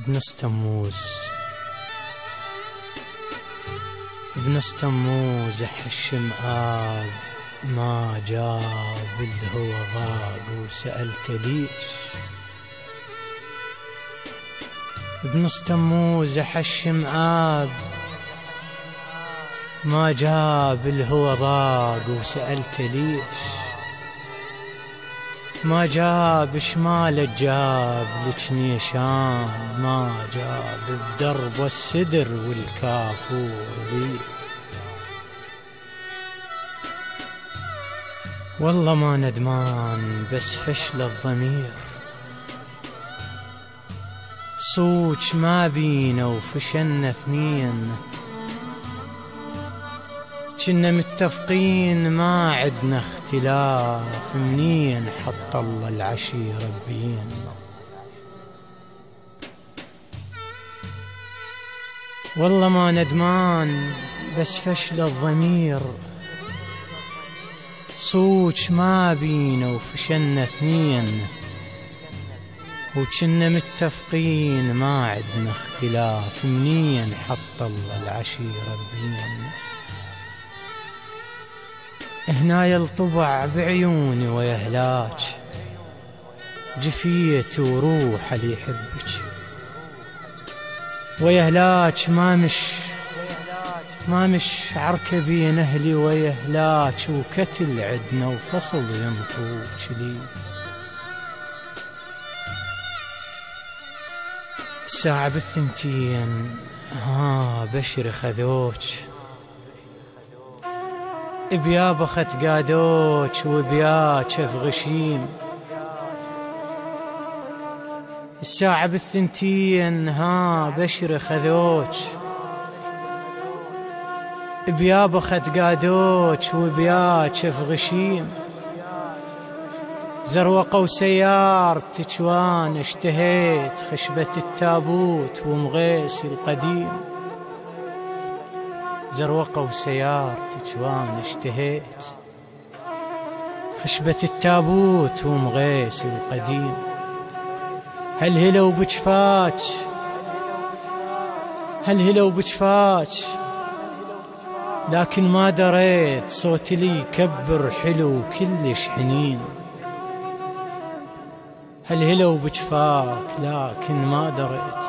ابن استموز حشم آب ما جاب الهوى ضاق وسألت ليش. ابن استموز حشم آب ما جاب الهوى ضاق وسألت ليش. ما جاب شمال جاب لك نيشان ما جاب بدرب السدر والكافور لي. والله ما ندمان بس فشل الضمير صوج ما بينا وفشلنا اثنين. كنا متفقين ما عدنا اختلاف منين حط الله العشيرة بين. والله ما ندمان بس فشل الضمير صوج ما بينا وفشلنا اثنين. وكنا متفقين ما عدنا اختلاف منين حط الله العشيرة بين. هنا يلطبع بعيوني ويهلاج جفيت وروح اللي يحبك ويهلاج ما مش عركبين اهلي ويهلاج وكتل عدنا وفصل ينطوك لي. الساعة بالثنتين بشر خذوك بيابا خت قادوك وبياك في غشيم. الساعة بالثنتين بشر خذوك بيابا خت قادوك وبياك في غشيم. زروقة وسيارتك وانا اشتهيت خشبة التابوت ومغيسي القديم. زروقة وسيارتك وانا اشتهيت خشبة التابوت ومغيسي القديم. هلهلوا بجفاك لكن ما دريت صوتي لي يكبر حلو كلش حنين. هلهلوا بجفاك لكن ما دريت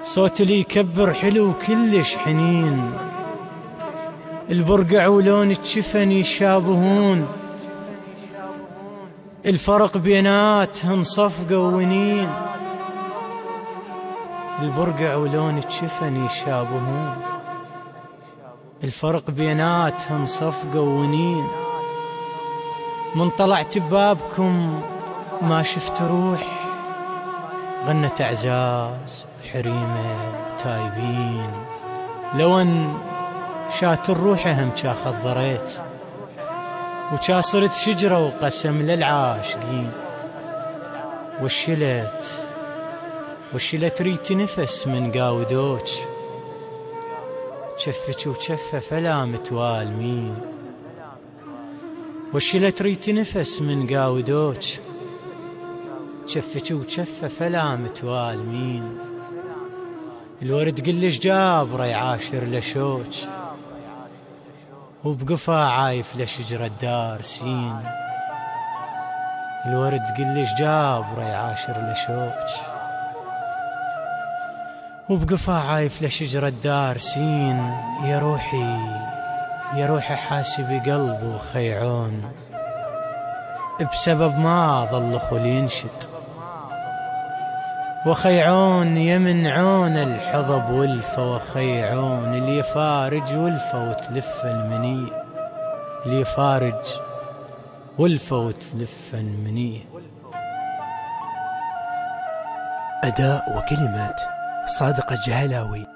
صوتي لي يكبر حلو كلش حنين. البرقع ولون الشفن يشابهون الفرق بيناتهم صفقة ونين. البرقع ولون الشفن يشابهون الفرق بيناتهم صفقة ونين. من طلعت ببابكم ما شفت روح غنت اعزاز حريمة تايبين. لو ان شات الروح هم شا خضريت وشا صرت شجرة وقسم للعاشقين. وشلت ريت نفس من قاودوك شفك وشفة فلا متوالمين. وشلت ريت نفس من قاودوك شفك وشفة فلا متوالمين. الورد قلش جابره يعاشر لشوك وبقفا عايف لشجرة دارسين. الورد قلش جابره يعاشر لشوك وبقفا عايف لشجرة دارسين. يا روحي حاسب قلبه خيعون بسبب ما ظل خل ينشد. وخيعون يمنعون الحظب والفة وخيعون اللي يفارج والفة وتلف المنية. اللي يفارج والفة وتلف المنية. أداء وكلمات صادق الجهلاوي.